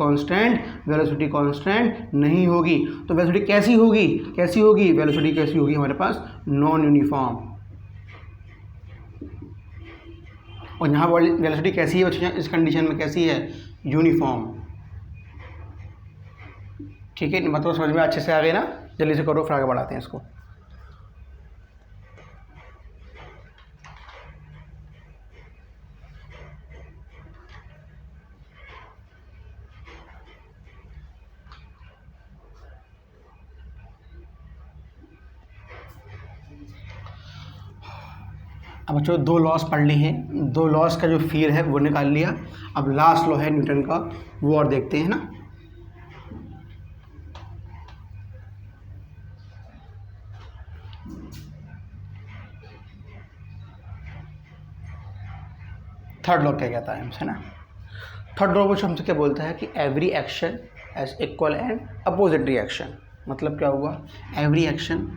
कांस्टेंट नहीं होगी। तो वेलोसिटी कैसी होगी, वेलोसिटी कैसी होगी हमारे पास, नॉन यूनिफॉर्म। और यहाँ वेलोसिटी कैसी है बच्चों, इस कंडीशन में कैसी है, यूनिफॉर्म। ठीक है, मतलब समझ में अच्छे से आ गए ना, जल्दी से करो फिर आगे बढ़ाते हैं इसको। अब बच्चों 2 लॉस पढ़ ली हैं, 2 लॉस का जो फील है वो निकाल लिया। अब लास्ट लॉ है न्यूटन का, वो और देखते हैं ना। थर्ड लॉ क्या कहता है हमसे ना, थर्ड लॉ कुछ हमसे क्या बोलता है कि every action has equal and opposite reaction. मतलब क्या हुआ, एवरी एक्शन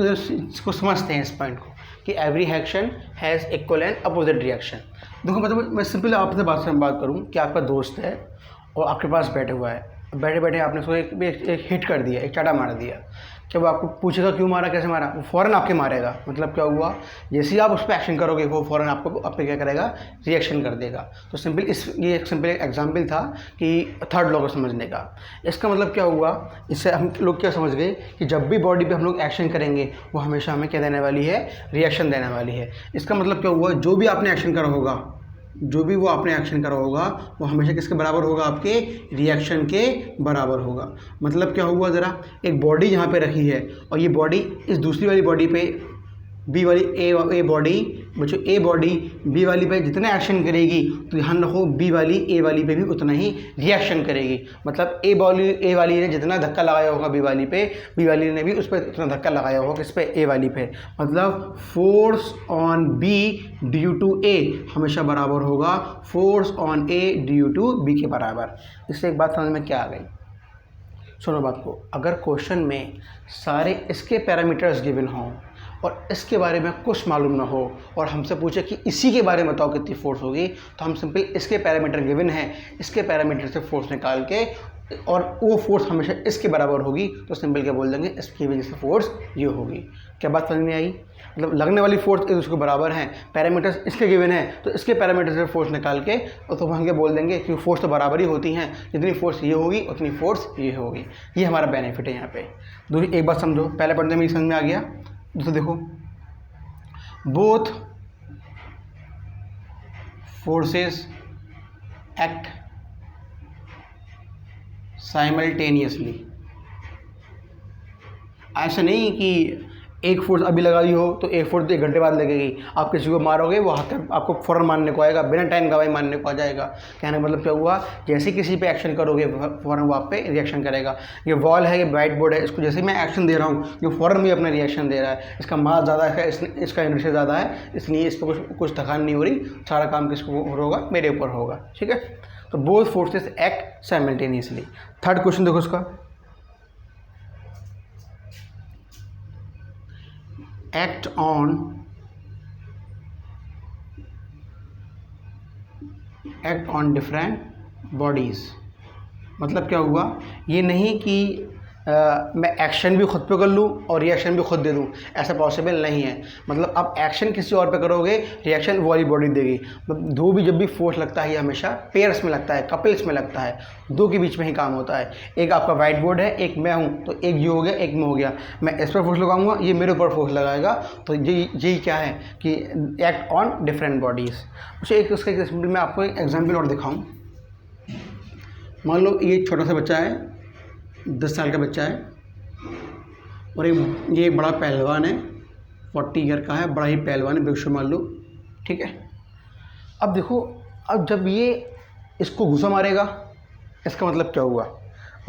इसको समझते हैं इस पॉइंट को कि every action has equal and opposite reaction. देखो मतलब मैं सिंपल आपसे बात करूं कि आपका दोस्त है और आपके पास बैठे हुआ है, बैठे बैठे आपने उसको एक हिट कर दिया, एक चाटा मार दिया। क्या वो आपको पूछेगा क्यों मारा, कैसे मारा? वो फ़ौरन आपके मारेगा। मतलब क्या हुआ, जैसे ही आप उस पर एक्शन करोगे वो फ़ौरन आप पे क्या करेगा, रिएक्शन कर देगा। तो सिंपल ये एक सिंपल एग्जांपल था कि थर्ड लॉ को समझने का। इसका मतलब क्या हुआ, इससे हम लोग क्या समझ गए कि जब भी बॉडी पे हम लोग एक्शन करेंगे वो हमेशा हमें क्या देने वाली है, रिएक्शन देने वाली है। इसका मतलब क्या हुआ, जो भी आपने एक्शन करा होगा, जो भी वो आपने एक्शन करा होगा वो हमेशा किसके बराबर होगा, आपके रिएक्शन के बराबर होगा। मतलब क्या हुआ, ज़रा एक बॉडी यहाँ पे रखी है और ये बॉडी इस दूसरी वाली बॉडी पे बी वाली ए बॉडी बच्चों ए बॉडी बी वाली पे जितना एक्शन करेगी तो ध्यान रखो बी वाली ए वाली पे भी उतना ही रिएक्शन करेगी। मतलब ए वाली ने जितना धक्का लगाया होगा बी वाली पे, बी वाली ने भी उस पर उतना धक्का लगाया होगा किस पे, ए वाली पे। मतलब force on B due to A हमेशा बराबर होगा force on A due to B के बराबर। इससे एक बात समझ में क्या आ गई, सुनो बात को। अगर क्वेश्चन में सारे इसके पैरामीटर्स गिवन हों और इसके बारे में कुछ मालूम ना हो और हमसे पूछे कि इसी के बारे में बताओ कितनी फोर्स होगी, तो हम सिंपल इसके पैरामीटर गिवन है, इसके पैरामीटर से फोर्स निकाल के और वो फोर्स हमेशा इसके बराबर होगी तो सिंपल क्या बोल देंगे, इसकी वजह से फोर्स ये होगी। क्या बात समझ में आई? मतलब लगने वाली फोर्स उसके बराबर हैं, पैरामीटर्स इसके गिवन है तो इसके पैरामीटर से फोर्स निकाल के और तो हम क्या बोल देंगे कि फोर्स तो बराबर ही होती हैं, जितनी फोर्स ये होगी उतनी फोर्स ये होगी। ये हमारा बेनिफिट है यहाँ पे। दूसरी एक बात समझो, पहले पढ़ने में समझ में आ गया। दूसरा देखो, बोथ फोर्सेस एक्ट साइमल्टेनियसली। ऐसा नहीं कि एक फोर्स अभी लगाई हो तो एक फोर्स 1 घंटे बाद लगेगी। आप किसी को मारोगे वो हाथ आपको फ़ौरन मारने को आएगा, बिना टाइम गवाए मारने को आ जाएगा। कहने का मतलब क्या हुआ, जैसे किसी पे एक्शन करोगे फ़ौरन वो आप पे रिएक्शन करेगा। ये वॉल है, ये वाइट बोर्ड है, इसको जैसे मैं एक्शन दे रहा हूँ ये फ़ौरन भी अपना रिएक्शन दे रहा है। इसका मास ज़्यादा है, इसका इनर्शिया ज़्यादा है, इसलिए इस पर कुछ थकान नहीं हो रही, सारा काम किसको होगा, मेरे ऊपर होगा। ठीक है, तो both forces act simultaneously. Third question देखो इसका, act on different bodies। मतलब क्या हुआ, ये नहीं कि मैं एक्शन भी खुद पे कर लूँ और रिएक्शन भी खुद दे दूँ, ऐसा पॉसिबल नहीं है। मतलब आप एक्शन किसी और पे करोगे, रिएक्शन वो वाली बॉडी देगी। मतलब दो भी जब भी फोर्स लगता है ये हमेशा पेयर्स में लगता है, कपल्स में लगता है, दो के बीच में ही काम होता है। एक आपका वाइट बोर्ड है, एक मैं हूँ, तो एक ये हो गया, एक मैं हो गया। मैं इस पर फोर्स लगाऊंगा, ये मेरे ऊपर फोर्स लगाएगा, तो यही क्या है कि एक्ट ऑन डिफरेंट बॉडीज़। मुझे एक उसका एग्जाम्पल मैं आपको एक एग्जाम्पल और दिखाऊँ। मान लो ये छोटा सा बच्चा है, 10 साल का बच्चा है और ये बड़ा पहलवान है, 40 ईयर का है, बड़ा ही पहलवान है, बेशुमार मान लो। ठीक है, अब देखो, अब जब ये इसको घुसा मारेगा, इसका मतलब क्या हुआ,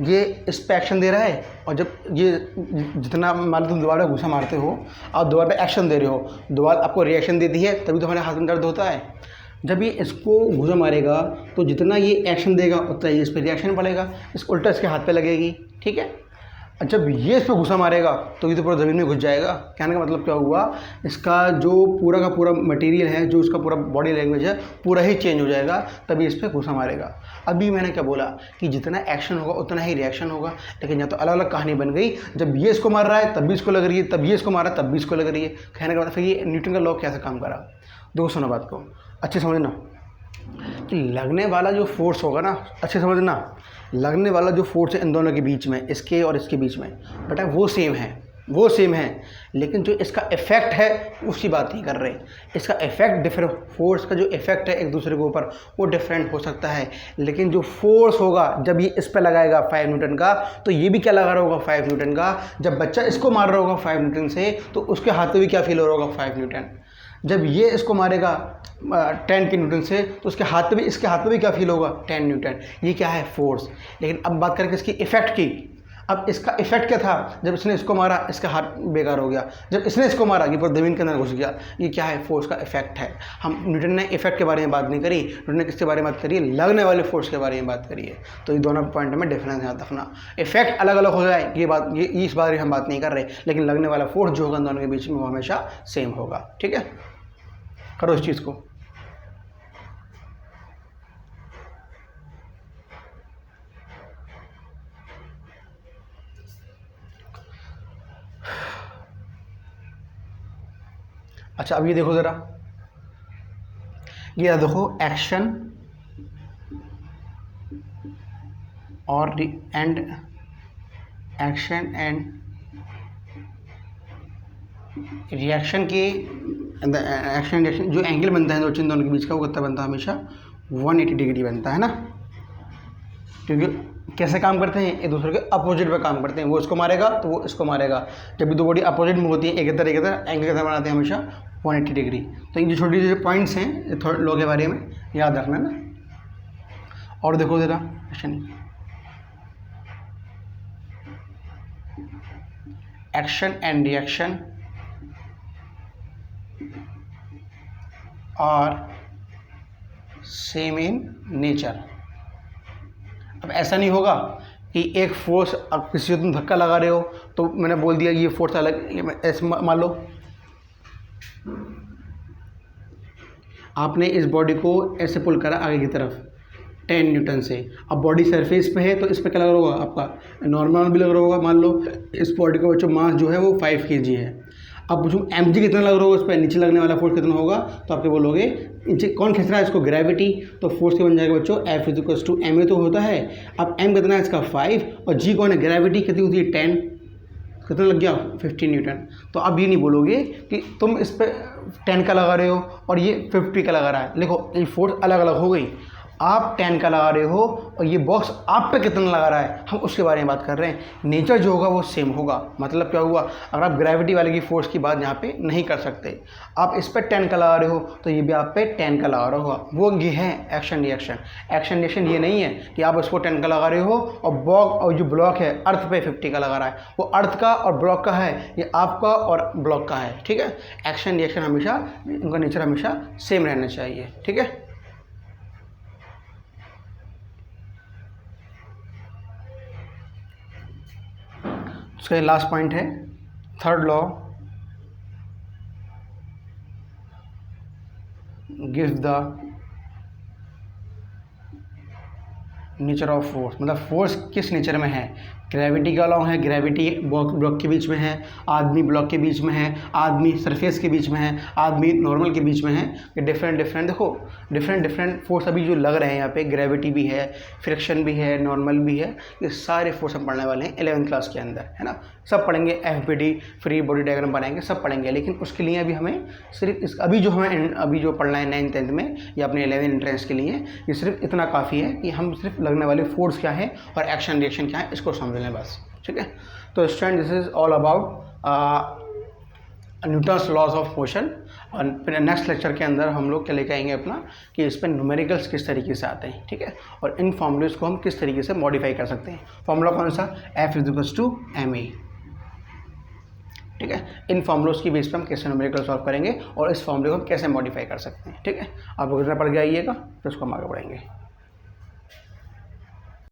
ये इस पे एक्शन दे रहा है और जब ये जितना मान लो तुम दोबारा घुसा मारते हो, आप दोबारा पे एक्शन दे रहे हो, दोबारा आपको रिएक्शन देती है, तभी तो हमारे हाथ में दर्द होता है। जब ये इसको घुसा मारेगा तो जितना ये एक्शन देगा उतना ये इस पर रिएक्शन पड़ेगा, इस उल्टा इसके हाथ पे लगेगी। ठीक है, जब ये इस पर घुसा मारेगा तो ये तो पूरा ज़मीन में घुस जाएगा। कहने का मतलब क्या हुआ, इसका जो पूरा का पूरा मटेरियल है, जो इसका पूरा बॉडी लैंग्वेज है, पूरा ही चेंज हो जाएगा, तभी इस पर घुसा मारेगा। अभी मैंने क्या बोला कि जितना एक्शन होगा उतना ही रिएक्शन होगा, लेकिन यहाँ तो अलग अलग कहानी बन गई। जब ये इसको मार रहा है तब भी इसको लग रही है, तब ये इसको मार रहा है तब भी इसको लग रही है। कहने का मतलब फिर ये न्यूटन का लॉ कैसे काम करा। देखो सुनो बात को अच्छे समझना कि लगने वाला जो फोर्स होगा ना, अच्छे समझना, लगने वाला जो फोर्स है इन दोनों के बीच में, इसके और इसके बीच में, बेटा वो सेम है। वो सेम है, लेकिन जो इसका इफेक्ट है उसकी बात नहीं कर रहे। इसका इफेक्ट डिफरेंट, फोर्स का जो इफेक्ट है एक दूसरे के ऊपर वो डिफरेंट हो सकता है, लेकिन जो फोर्स होगा जब ये इस पर लगाएगा 5 न्यूटन का, तो ये भी क्या लगा रहा होगा 5 न्यूटन का। जब बच्चा इसको मार रहा होगा 5 न्यूटन से, तो उसके हाथ में भी क्या फील हो रहा होगा 5 न्यूटन। जब ये इसको मारेगा 10 के न्यूटन से, तो उसके हाथ में भी, इसके हाथ में भी क्या फील होगा 10 न्यूटन। ये क्या है फोर्स। लेकिन अब बात करें इसकी इफेक्ट की। अब इसका इफेक्ट क्या था, जब इसने इसको मारा इसका हाथ बेकार हो गया, जब इसने इसको मारा ये पूरा ज़मीन के अंदर घुस गया। ये क्या है, फोर्स का इफेक्ट है। हम न्यूटन ने इफेक्ट के बारे में बात नहीं करी, न्यूटन ने किसके बारे में बात करी है, लगने वाले फोर्स के बारे में बात करी है। तो ये दोनों पॉइंट में डिफरेंस याद रखना। इफेक्ट अलग अलग हो जाए ये बात, ये इस बारे में हम बात नहीं कर रहे, लेकिन लगने वाला फोर्स जो होगा दोनों के बीच में वो हमेशा सेम होगा। ठीक है, करो इस चीज़ को। अच्छा अब ये देखो ज़रा, ये देखो एक्शन और एंड एक्शन एंड रिएक्शन के एक्शन रिएक्शन जो एंगल बनता है दो दोनों के बीच का, वो कितना बनता है हमेशा 180 डिग्री बनता है ना। क्योंकि कैसे काम करते हैं, एक दूसरे के अपोजिट पे काम करते हैं। वो इसको मारेगा तो वो इसको मारेगा। जब भी दो बॉडी अपोजिट में होती है एक इधर एंगल कितना बनाते हैं हमेशा 180 डिग्री। तो ये छोटी छोटी पॉइंट्स हैं थोड़े लॉ के बारे में याद रखना ना। और देखो ज़रा एक्शन एंड रिएक्शन और सेम इन नेचर। अब ऐसा नहीं होगा कि एक फोर्स, अब किसी को तुम धक्का लगा रहे हो तो मैंने बोल दिया ये फोर्स अलग, ऐसे मान लो आपने इस बॉडी को ऐसे पुल करा आगे की तरफ 10 न्यूटन से। अब बॉडी सरफेस पे है तो इस पर क्या लग रहा होगा, आपका नॉर्मल भी लग रहा होगा। मान लो इस बॉडी का बच्चों मास जो है वो 5 kg है। अब पूछूँ mg कितना लग रहा होगा, उस पर नीचे लगने वाला फोर्स कितना होगा, तो आपके बोलोगे नीचे कौन खींच रहा है इसको, ग्रेविटी। तो फोर्स के बन जाएगा बच्चों F = ma तो होता है। अब m कितना है इसका 5, और g कौन है, ग्रेविटी कितनी होती है 10, कितना लग गया 15 न्यूटन। तो अब ये नहीं बोलोगे कि तुम इस पर 10 का लगा रहे हो और ये 50 का लगा रहा है। देखो ये फोर्स अलग अलग हो गई। आप 10 का लगा रहे हो और ये बॉक्स आप पे कितना लगा रहा है, हम उसके बारे में बात कर रहे हैं। नेचर जो होगा वो सेम होगा। मतलब क्या हुआ, अगर आप ग्रेविटी वाले की फोर्स की बात यहाँ पे नहीं कर सकते, आप इस पर 10 का लगा रहे हो तो ये भी आप पे 10 का लगा रहा होगा। वो ये है एक्शन रिएक्शन। एक्शन रिएक्शन ये नहीं है कि आप उसको 10 का लगा रहे हो और जो ब्लॉक है अर्थ पे 50 का लगा रहा है। वो अर्थ का और ब्लॉक का है, ये आपका और ब्लॉक का है। ठीक है, एक्शन रिएक्शन हमेशा उनका नेचर हमेशा सेम रहना चाहिए। ठीक है, उसका लास्ट पॉइंट है third law gives the nature of force. मतलब फोर्स किस नेचर में है, ग्रेविटी का लॉ है, ग्रेविटी ब्लॉक के बीच में है, आदमी ब्लॉक के बीच में है, आदमी सरफेस के बीच में है, आदमी नॉर्मल के बीच में है। ये डिफरेंट देखो डिफरेंट फोर्स अभी जो लग रहे हैं यहाँ पे, ग्रेविटी भी है, फ्रिक्शन भी है, नॉर्मल भी है। ये सारे फोर्स हम पढ़ने वाले हैं 11th क्लास के अंदर, है ना। सब पढ़ेंगे, FBD फ्री बॉडी डायग्राम बनाएंगे, सब पढ़ेंगे। लेकिन उसके लिए अभी हमें सिर्फ अभी जो पढ़ना है 9th 10th में या अपने 11th एंट्रेंस के लिए, ये सिर्फ इतना काफ़ी है कि हम सिर्फ लगने वाले फोर्स क्या है और एक्शन रिएक्शन क्या है इसको समझ लें बस। ठीक है, तो student this is all about Newton's laws of motion. और फिर नेक्स्ट लेक्चर के अंदर हम लोग क्या लेके आएंगे अपना कि इस पर न्यूमेरिकल्स किस तरीके से आते हैं। ठीक है, और इन फॉर्मूलेस को हम किस तरीके से मॉडिफाई कर सकते हैं। फॉर्मूला कौन सा, F = ma। ठीक है, इन फॉर्मूलोस की बेस पर हम कैसे न्यूमेरिकल सॉल्व करेंगे और इस फॉर्मूले को हम कैसे मॉडिफाई कर सकते हैं। ठीक है, आप लोग इतना पढ़ के आइएगा तो उसको हम आगे बढ़ेंगे।